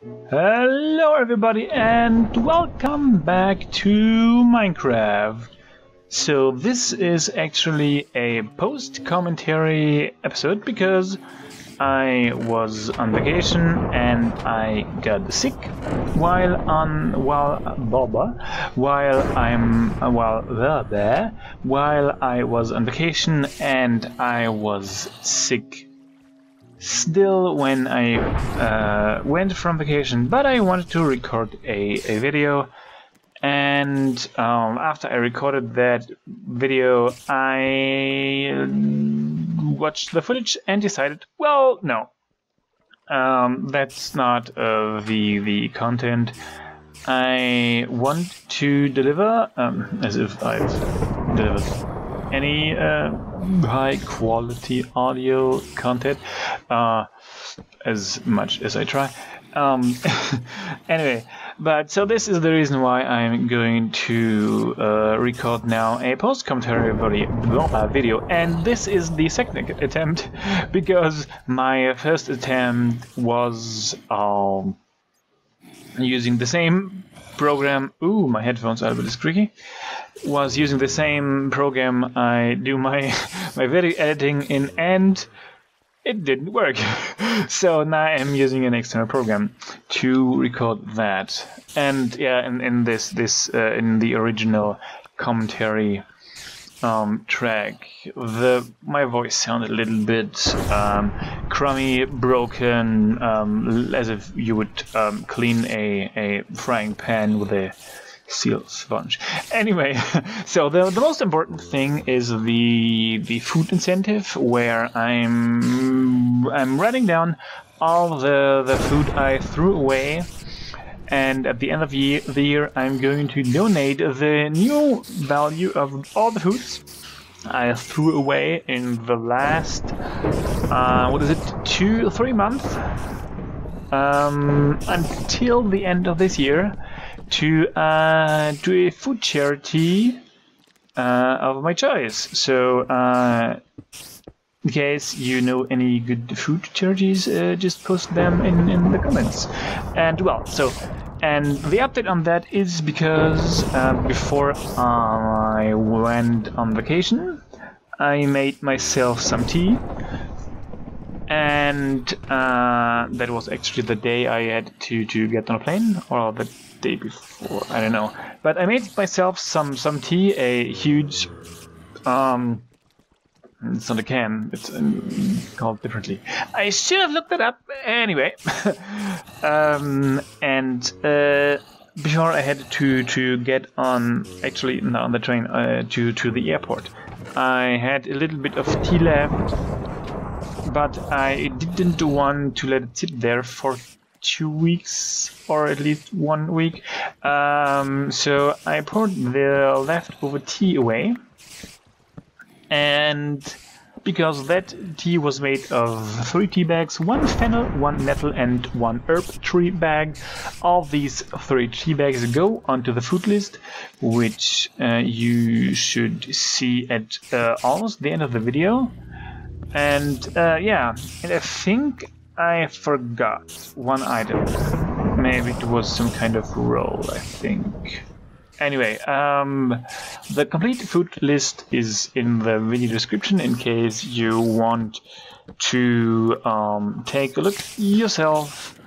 Hello everybody and welcome back to Minecraft. So this is actually a post-commentary episode because I was on vacation and I got sick while I was on vacation, and I was sick still when I went from vacation, but I wanted to record a video, and after I recorded that video I watched the footage and decided, well, no, that's not the content I want to deliver, as if I've delivered any high quality audio content, as much as I try. Anyway, but so this is the reason why I'm going to record now a post-commentary video, and this is the second attempt because my first attempt was using the same program. Ooh, my headphones are a bit squeaky. Was using the same program I do my video editing in, and it didn't work. So now I'm using an external program to record that. And yeah, in the original commentary track, my voice sounded a little bit crummy, broken, as if you would clean a frying pan with a steel sponge. Anyway, so the most important thing is the food incentive, where I'm writing down all the food I threw away, and at the end of the year I'm going to donate the new value of all the foods I threw away in the last 2-3 months until the end of this year, to a food charity of my choice. So in case you know any good food charities, just post them in the comments. And well, so, and the update on that is because before I went on vacation, I made myself some tea, and that was actually the day I had to get on a plane, or the day before, I don't know. But I made myself some tea, a huge it's not a can, it's called differently. I should have looked it up anyway. And before I had to get on, actually not on the train, to the airport, I had a little bit of tea left, but I didn't want to let it sit there for 2 weeks, or at least 1 week. So I poured the leftover tea away, and because that tea was made of 3 tea bags, 1 fennel, 1 nettle, and 1 herb tree bag. All these 3 tea bags go onto the food list, which you should see at almost the end of the video. And yeah, and I think I forgot one item. Maybe it was some kind of roll, I think. Anyway, the complete food list is in the video description in case you want to take a look yourself,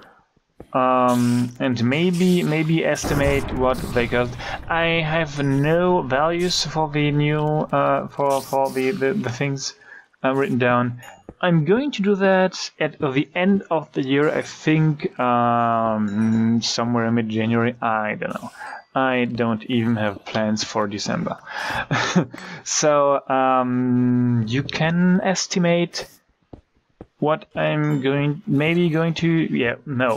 and maybe estimate what they cost. I have no values for the new for the things written down. I'm going to do that at the end of the year, I think, somewhere in mid-January, I don't know. I don't even have plans for December. So you can estimate what I'm going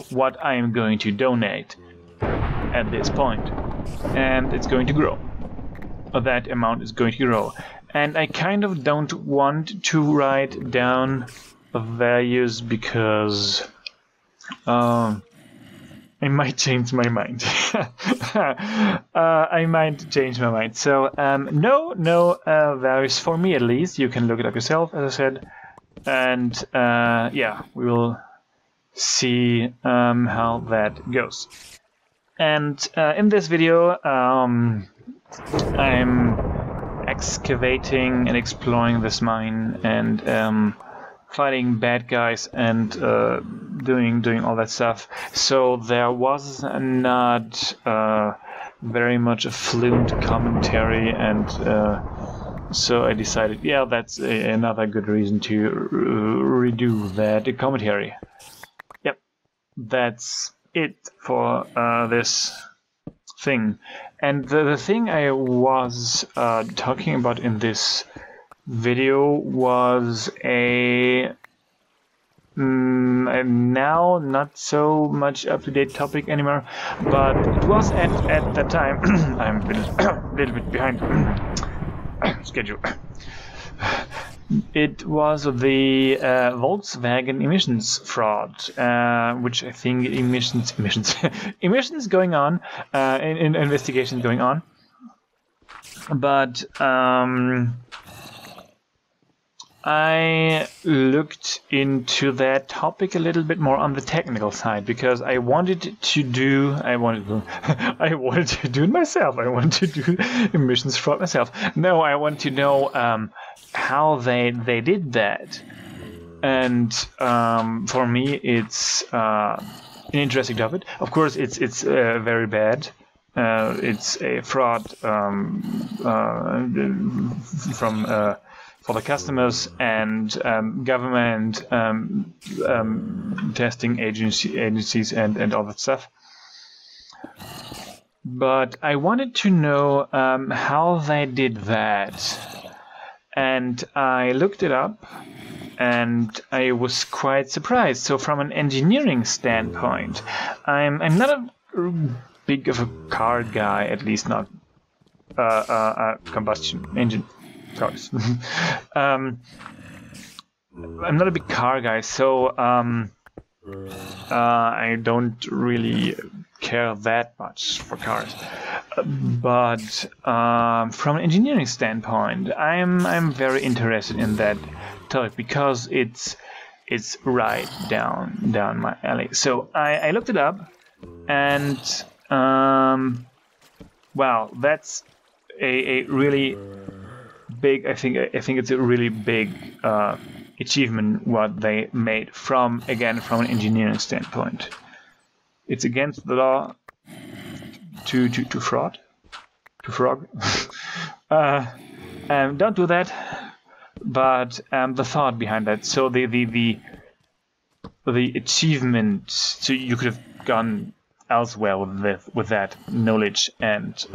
what I'm going to donate at this point. And it's going to grow. That amount is going to grow. And I kind of don't want to write down values because I might change my mind. I might change my mind. So no values for me, at least. You can look it up yourself, as I said. And yeah, we will see how that goes. And in this video, I'm excavating and exploring this mine and fighting bad guys and doing all that stuff. So there was not very much a fluent commentary, and so I decided, yeah, that's another good reason to redo that commentary. Yep, that's it for this thing. And the thing I was talking about in this video was a now not so much up-to-date topic anymore, but it was at that time. I'm a little bit behind schedule. It was the Volkswagen emissions fraud, which I think emissions going on, in investigations going on. But I looked into that topic a little bit more on the technical side, because I wanted to do it myself. I wanted to do emissions fraud myself. No, I want to know how they did that. And for me, it's an interesting topic. Of course, it's very bad. It's a fraud from for the customers and government testing agencies and all that stuff. But I wanted to know how they did that, and I looked it up, and I was quite surprised. So from an engineering standpoint, I'm not a big of a car guy, at least not a combustion engine cars. I'm not a big car guy, so I don't really care that much for cars. But from an engineering standpoint, I'm very interested in that topic, because it's right down my alley. So I looked it up, and wow, that's a really big. I think it's a really big achievement what they made from an engineering standpoint. It's against the law to frog. Don't do that. But the thought behind that. So the achievement. So you could have gone elsewhere with that knowledge and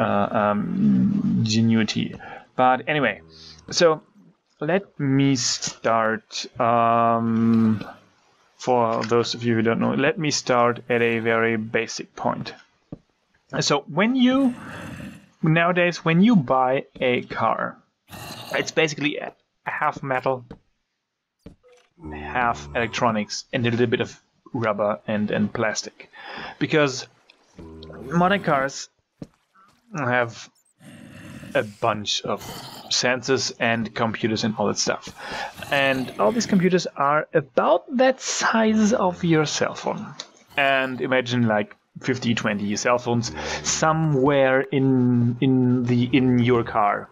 ingenuity. But anyway, so let me start. For those of you who don't know, let me start at a very basic point. So nowadays, when you buy a car, it's basically half metal, half electronics, and a little bit of rubber and plastic. Because modern cars have a bunch of sensors and computers and all that stuff. And all these computers are about that size of your cell phone. And imagine like 50-20 cell phones somewhere in your car.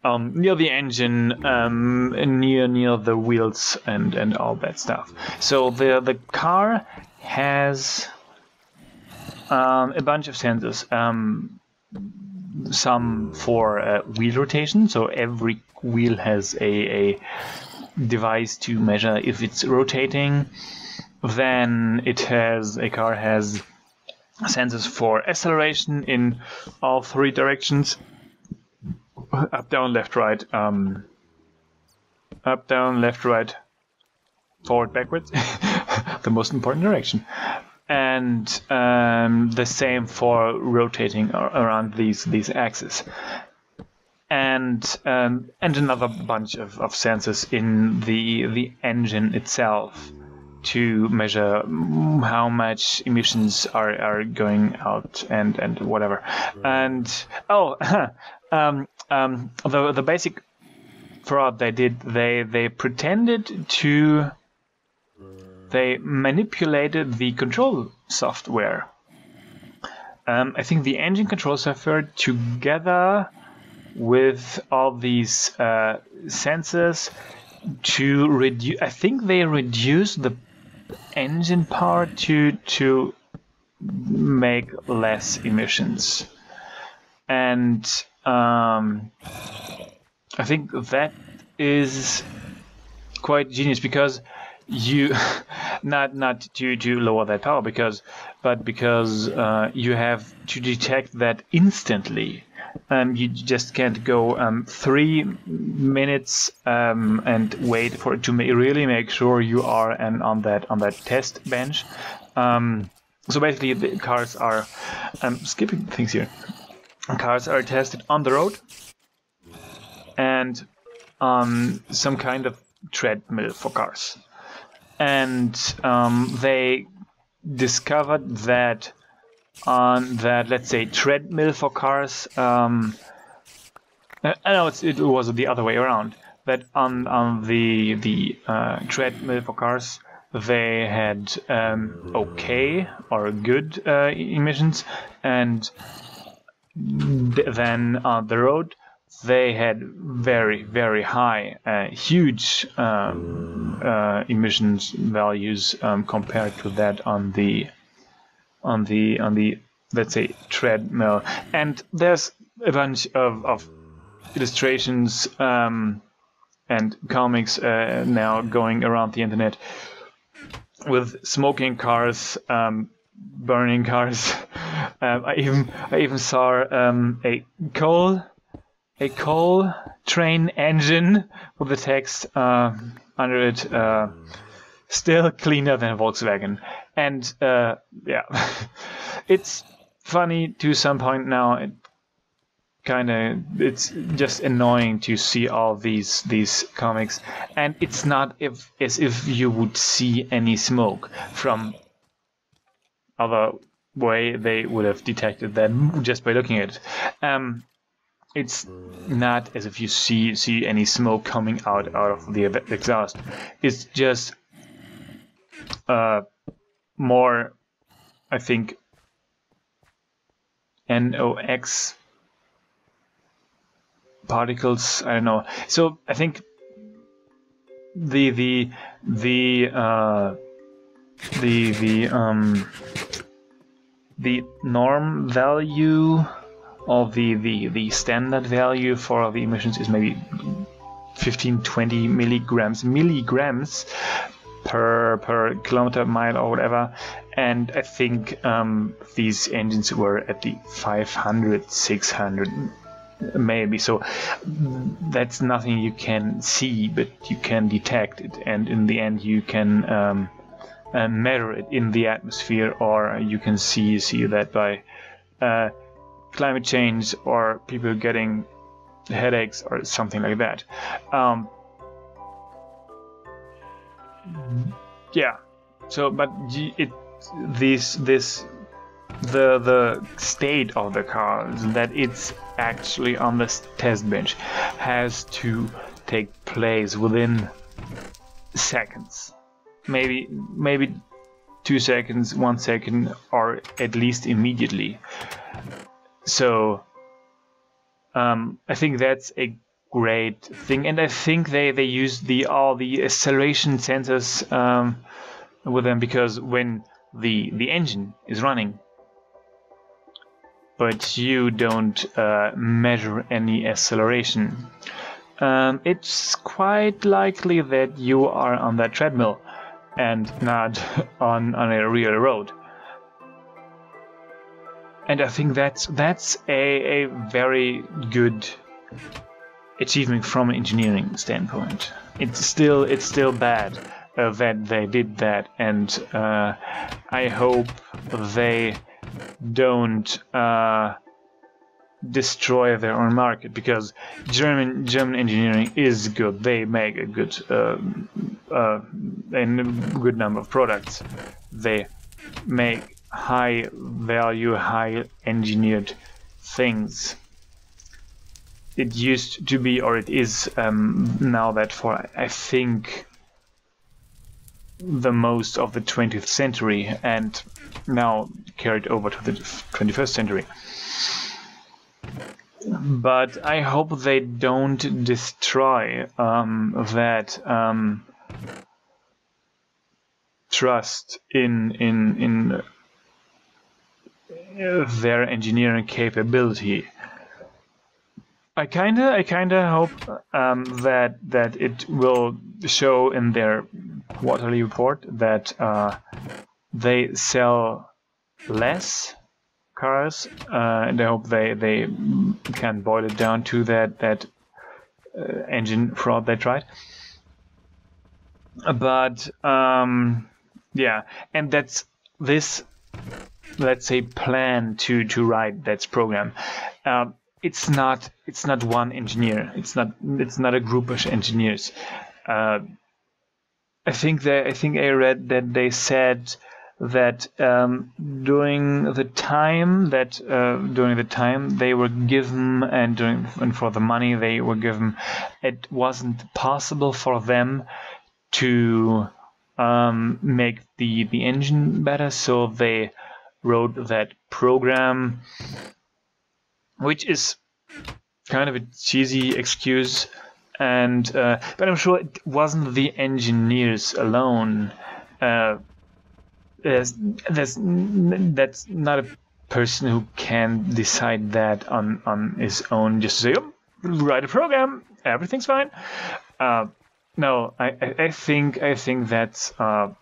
Near the engine, near the wheels and all that stuff. So the car has a bunch of sensors. Some for wheel rotation, so every wheel has a device to measure if it's rotating. Then a car has sensors for acceleration in all three directions: up, down, left, right, up, down, left, right, forward, backwards, the most important direction. And the same for rotating around these axes, and another bunch of sensors in the engine itself to measure how much emissions are going out and whatever. And the basic fraud they did, they pretended to they manipulated the control software. I think the engine control software, together with all these sensors, to reduce. I think they reduced the engine power to make less emissions, and I think that is quite genius, because you not to lower that power, because you have to detect that instantly. You just can't go 3 minutes and wait for it to really make sure you are on that test bench. So basically, the cars are skipping things here. Cars are tested on the road and on some kind of treadmill for cars, and they discovered that on that, let's say, treadmill for cars, I know it was the other way around, that on the treadmill for cars, they had okay or good emissions, and then on the road they had very, very high, huge emissions values compared to that on the let's say treadmill. And there's a bunch of illustrations and comics now going around the internet with smoking cars, burning cars. I even saw a coal train engine with the text under it, still cleaner than a Volkswagen. And yeah, it's funny to some point now. It's just annoying to see all these comics, and it's not as if you would see any smoke. From other way, they would have detected that just by looking at it. It's not as if you see any smoke coming out of the exhaust. It's just more, I think, NOx particles. I don't know. So I think the norm value of the standard value for the emissions is maybe 15-20 milligrams per kilometer, mile, or whatever. And I think these engines were at the 500, 600 maybe. So that's nothing you can see, but you can detect it, and in the end you can measure it in the atmosphere, or you can see that by climate change or people getting headaches or something like that. Yeah. So, but the state of the car, that it's actually on the test bench, has to take place within seconds, maybe 2 seconds, 1 second, or at least immediately. So I think that's a great thing, and I think they use all the acceleration sensors with them, because when the engine is running, but you don't measure any acceleration, it's quite likely that you are on that treadmill and not on a real road. And I think that's a very good achievement from an engineering standpoint. It's still bad that they did that, and I hope they don't destroy their own market, because German engineering is good. They make a good number of products. They make high value, high engineered things. It used to be, or it is now, that for I think the most of the 20th century and now carried over to the 21st century. But I hope they don't destroy that trust in their engineering capability. I kinda hope that it will show in their quarterly report that they sell less cars, and I hope they can boil it down to that engine fraud they tried. But yeah, and that's this, let's say, plan to write that program. It's not one engineer. It's not a group of engineers. I think I read that they said that during the time they were given and for the money they were given, it wasn't possible for them to make the engine better, so they wrote that program, which is kind of a cheesy excuse, and but I'm sure it wasn't the engineers alone. That's not a person who can decide that on his own, just to say, oh, write a program, everything's fine. No, I think that's a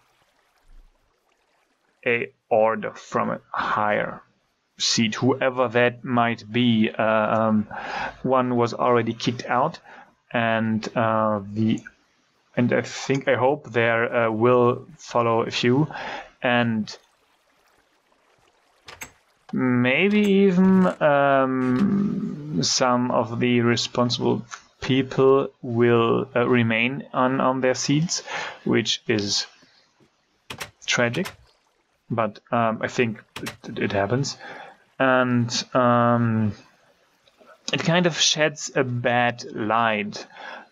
order from a higher seat, whoever that might be. One was already kicked out, and I hope there will follow a few, and maybe even some of the responsible people will remain on their seats, which is tragic, but I think it happens. And it kind of sheds a bad light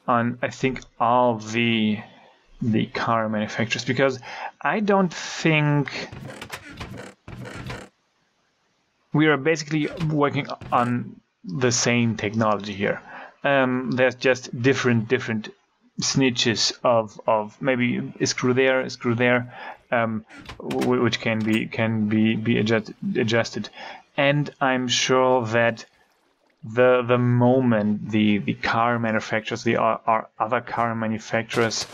on, I think, all the car manufacturers, because I don't think we are basically working on the same technology here. There's just different snitches of maybe a screw there, which can be adjusted. And I'm sure that the moment the car manufacturers, the other car manufacturers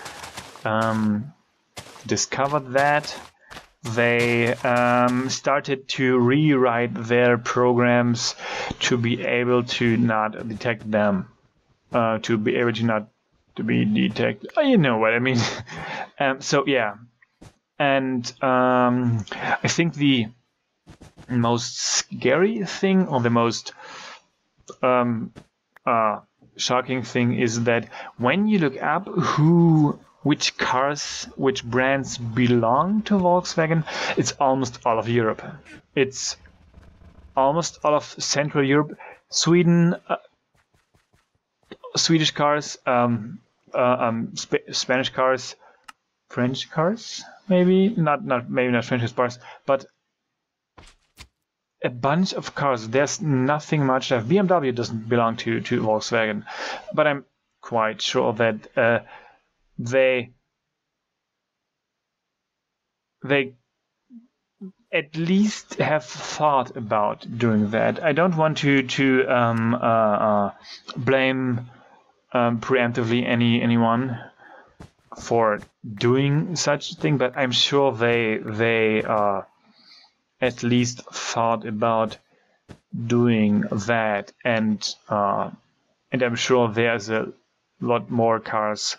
discovered that, they started to rewrite their programs to be able to not detect them, to be able to not to be detected. Oh, you know what I mean. So yeah, and I think the most scary thing, or the most shocking thing, is that when you look up which brands belong to Volkswagen, it's almost all of Europe. It's almost all of Central Europe, Sweden, Swedish cars, Spanish cars, French cars, maybe not French cars, but a bunch of cars. There's nothing much left. BMW doesn't belong to Volkswagen, but I'm quite sure that they at least have thought about doing that. I don't want to blame preemptively anyone for doing such a thing, but I'm sure they at least thought about doing that, and I'm sure there's a lot more cars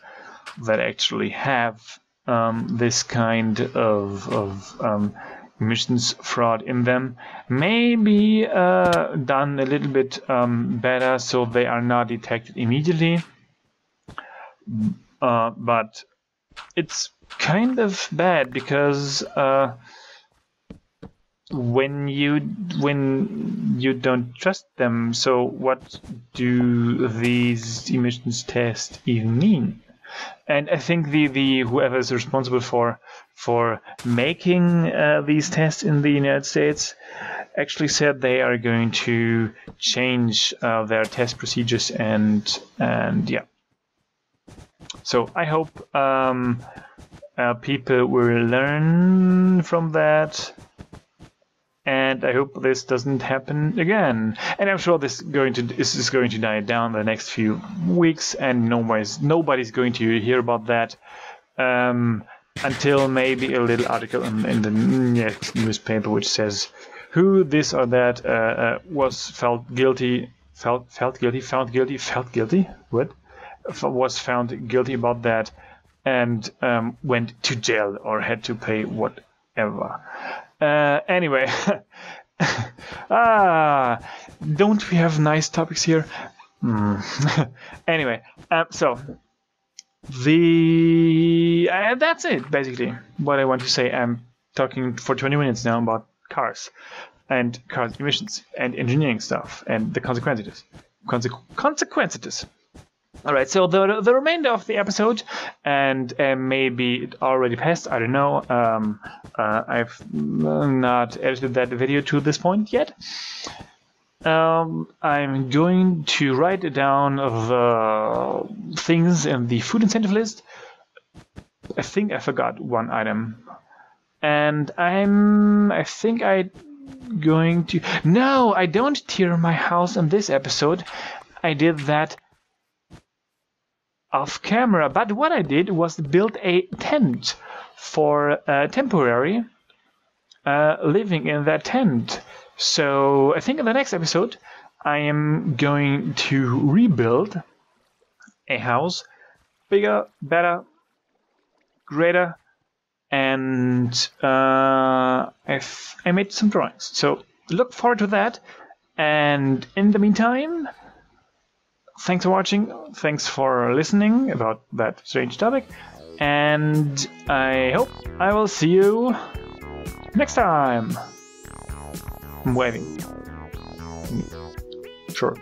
that actually have this kind of emissions fraud in them. Maybe done a little bit better, so they are not detected immediately. But it's kind of bad, because when you don't trust them, so what do these emissions tests even mean? And I think the whoever is responsible for making these tests in the United States actually said they are going to change their test procedures, and yeah. So I hope people will learn from that, and I hope this doesn't happen again. And I'm sure this is going to die down the next few weeks, and nobody's going to hear about that until maybe a little article in the next newspaper which says who this or that was found guilty about that, and went to jail or had to pay whatever. Anyway, don't we have nice topics here? Anyway, so that's it basically. What I want to say. I'm talking for 20 minutes now about cars and cars emissions and engineering stuff and the consequences. All right, so the remainder of the episode, and maybe it already passed, I don't know. I've not edited that video to this point yet. I'm going to write down the things in the food incentive list. I think I forgot one item, and I think I'm going to. No, I don't tear my house in this episode. I did that off camera, but what I did was build a tent for temporary living in that tent. So I think in the next episode I am going to rebuild a house, bigger, better, greater, and I made some drawings. So look forward to that, and in the meantime, thanks for watching, thanks for listening about that strange topic, and I hope I will see you next time. I'm waiting. Sure.